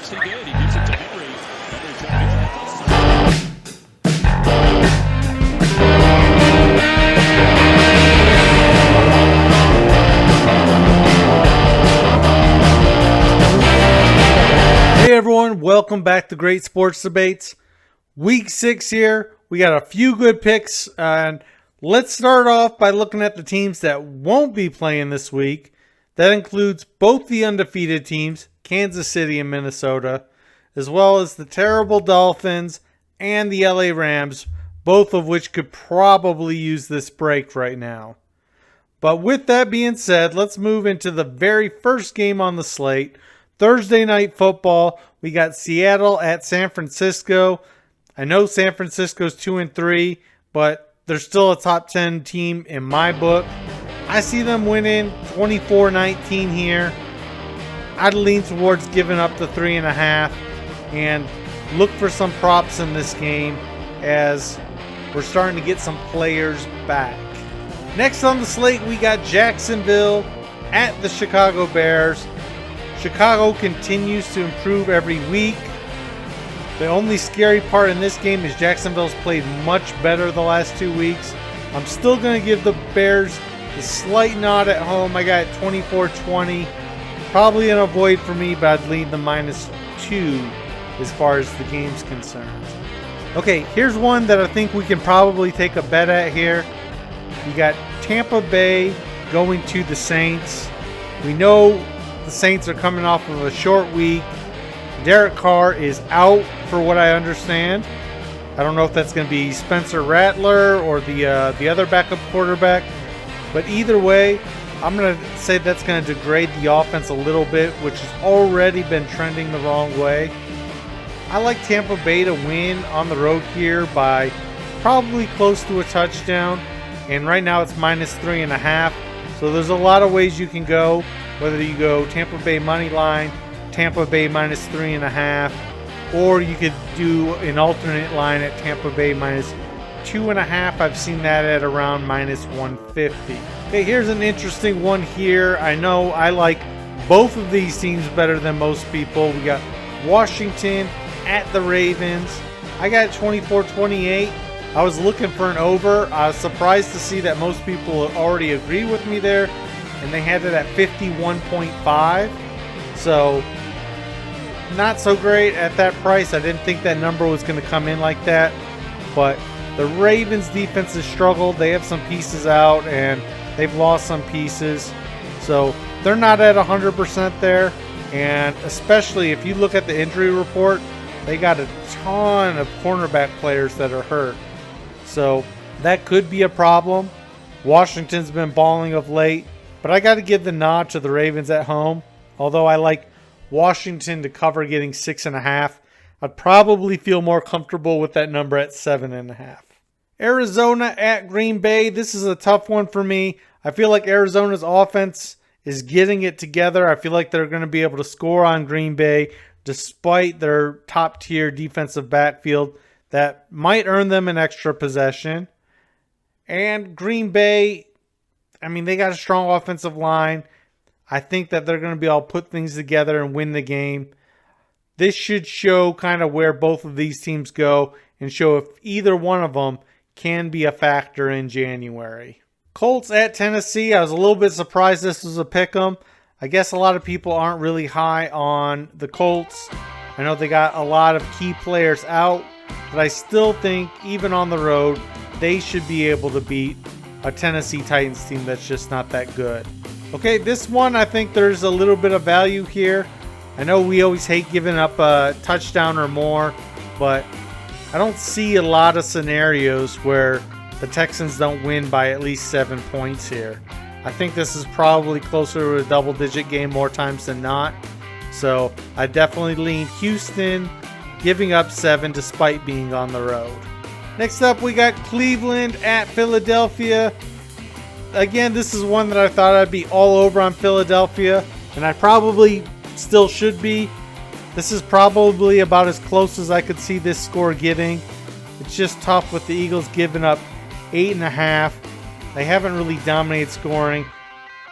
Yes, he did. He gives it to Henry. Henry trying to track this. Hey everyone, welcome back to Great Sports Debates. Week 6 here. We got a few good picks, and let's start off by looking at the teams that won't be playing this week. That includes both the undefeated teams, Kansas City and Minnesota, as well as the terrible Dolphins and the LA Rams, both of which could probably use this break right now. But with that being said, let's move into the very first game on the slate. Thursday night football, we got Seattle at San Francisco. I know San Francisco's 2-3, but they're still a top 10 team in my book. I see them winning 24-19 here. I'd lean towards giving up the 3.5 and look for some props in this game as we're starting to get some players back. Next on the slate, we got Jacksonville at the Chicago Bears. Chicago continues to improve every week. The only scary part in this game is Jacksonville's played much better the last 2 weeks. I'm still going to give the Bears a slight nod at home. I got 24-20. Probably an avoid for me, but I'd lead the -2 as far as the game's concerned. Okay, here's one that I think we can probably take a bet at here. You got Tampa Bay going to the Saints. We know the Saints are coming off of a short week. Derek Carr is out for what I understand. I don't know if that's going to be Spencer Rattler or the other backup quarterback. But either way, I'm going to say that's going to degrade the offense a little bit, which has already been trending the wrong way. I like Tampa Bay to win on the road here by probably close to a touchdown. And right now it's -3.5. So there's a lot of ways you can go. Whether you go Tampa Bay money line, Tampa Bay -3.5, or you could do an alternate line at Tampa Bay -2.5. I've seen that at around -150. Okay, here's an interesting one here. I know I like both of these teams better than most people. We got Washington at the Ravens. I got 24-28. I was looking for an over. I was surprised to see that most people already agree with me there, and they had it at 51.5. So not so great at that price. I didn't think that number was going to come in like that. But the Ravens defense has struggled. They have some pieces out and they've lost some pieces. So they're not at 100% there. And especially if you look at the injury report, they got a ton of cornerback players that are hurt. So that could be a problem. Washington's been balling of late. But I got to give the nod to the Ravens at home. Although I like Washington to cover getting 6.5. I'd probably feel more comfortable with that number at 7.5. Arizona at Green Bay. This is a tough one for me. I feel like Arizona's offense is getting it together. I feel like they're going to be able to score on Green Bay despite their top tier defensive backfield that might earn them an extra possession. And Green Bay, I mean, they got a strong offensive line. I think that they're going to be able to put things together and win the game. This should show kind of where both of these teams go and show if either one of them can be a factor in January. Colts at Tennessee. I was a little bit surprised this was a pick'em. I guess a lot of people aren't really high on the Colts. I know they got a lot of key players out, but I still think even on the road, they should be able to beat a Tennessee Titans team that's just not that good. Okay, this one I think there's a little bit of value here. I know we always hate giving up a touchdown or more, but I don't see a lot of scenarios where the Texans don't win by at least 7 points here. I think this is probably closer to a double-digit game more times than not. So I definitely lean Houston, giving up 7 despite being on the road. Next up, we got Cleveland at Philadelphia. Again, this is one that I thought I'd be all over on Philadelphia, and I probably still should be. This is probably about as close as I could see this score getting. It's just tough with the Eagles giving up 8.5. They haven't really dominated scoring.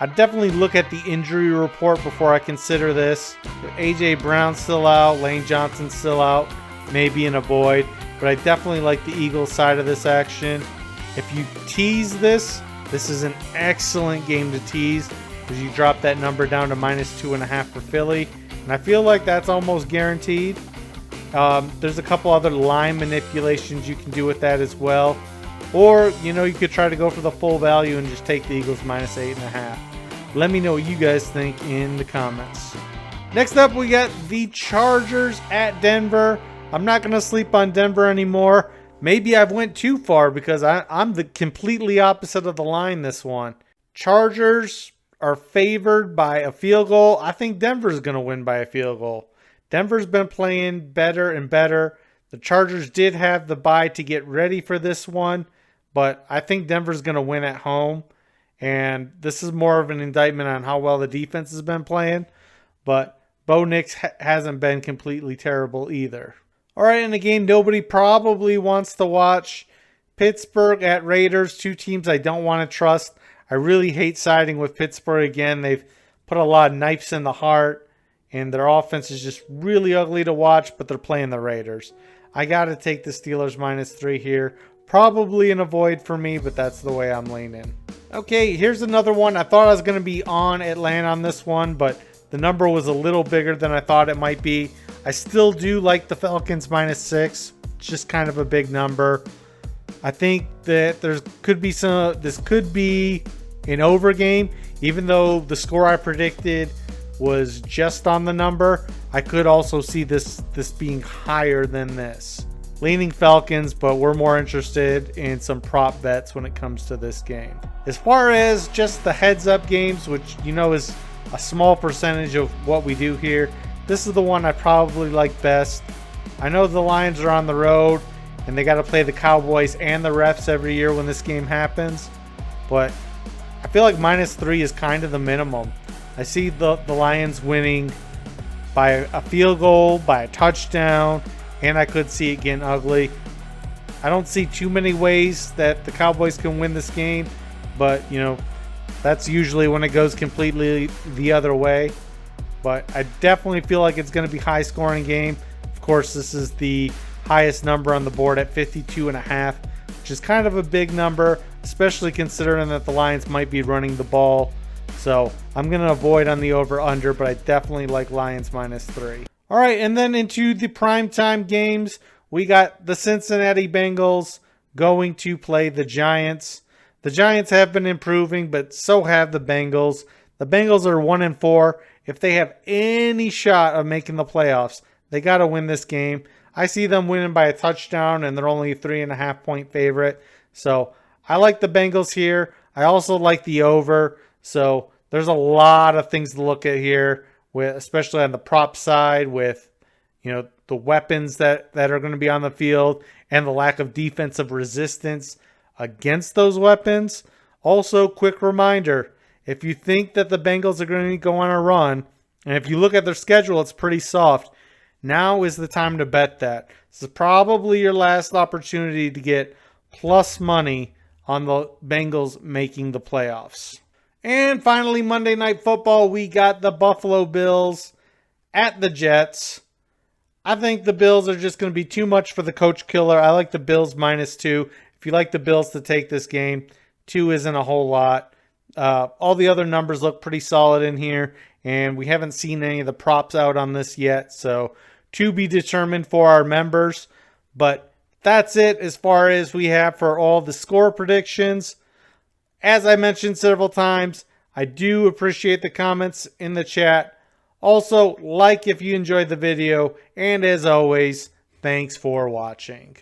I'd definitely look at the injury report before I consider this. A.J. Brown's still out, Lane Johnson's still out, maybe an avoid. But I definitely like the Eagles side of this action. If you tease this is an excellent game to tease because you drop that number down to -2.5 for Philly. And I feel like that's almost guaranteed. There's a couple other line manipulations you can do with that as well. Or, you could try to go for the full value and just take the Eagles -8.5. Let me know what you guys think in the comments. Next up, we got the Chargers at Denver. I'm not going to sleep on Denver anymore. Maybe I've went too far because I'm the completely opposite of the line this one. Chargers are favored by a field goal. I think Denver's going to win by a field goal. Denver's been playing better and better. The Chargers did have the bye to get ready for this one, but I think Denver's going to win at home. And this is more of an indictment on how well the defense has been playing. But Bo Nix hasn't been completely terrible either. All right, in a game nobody probably wants to watch, Pittsburgh at Raiders, two teams I don't want to trust. I really hate siding with Pittsburgh again. They've put a lot of knives in the heart, and their offense is just really ugly to watch, but they're playing the Raiders. I got to take the Steelers -3 here. Probably an avoid for me, but that's the way I'm leaning. Okay, here's another one. I thought I was going to be on Atlanta on this one, but the number was a little bigger than I thought it might be. I still do like the Falcons -6. It's just kind of a big number. I think that this could be an over game. Even though the score I predicted was just on the number, I could also see this being higher than this. Leaning Falcons, but we're more interested in some prop bets when it comes to this game. As far as just the heads up games, which is a small percentage of what we do here, this is the one I probably like best. I know the Lions are on the road and they got to play the Cowboys and the refs every year when this game happens, but I feel like -3 is kind of the minimum. I see the Lions winning by a field goal, by a touchdown, and I could see it getting ugly. I don't see too many ways that the Cowboys can win this game, but that's usually when it goes completely the other way. But I definitely feel like it's going to be a high scoring game. Of course, this is the highest number on the board at 52.5, which is kind of a big number, especially considering that the Lions might be running the ball. So I'm going to avoid on the over under, but I definitely like Lions -3. All right, and then into the primetime games, we got the Cincinnati Bengals going to play the Giants. The Giants have been improving, but so have the Bengals. The Bengals are 1-4. If they have any shot of making the playoffs, they got to win this game. I see them winning by a touchdown, and they're only a 3.5-point favorite. So I like the Bengals here. I also like the over. So there's a lot of things to look at here, especially on the prop side with the weapons that are going to be on the field and the lack of defensive resistance against those weapons. Also, quick reminder, if you think that the Bengals are going to go on a run, and if you look at their schedule, it's pretty soft, now is the time to bet that. This is probably your last opportunity to get plus money on the Bengals making the playoffs. And finally, Monday Night Football, we got the Buffalo Bills at the Jets. I think the Bills are just going to be too much for the coach killer. I like the Bills -2. If you like the Bills to take this game, 2 isn't a whole lot. All the other numbers look pretty solid in here, and we haven't seen any of the props out on this yet, so to be determined for our members. But that's it as far as we have for all the score predictions. As I mentioned several times, I do appreciate the comments in the chat. Also, like if you enjoyed the video, and as always, thanks for watching.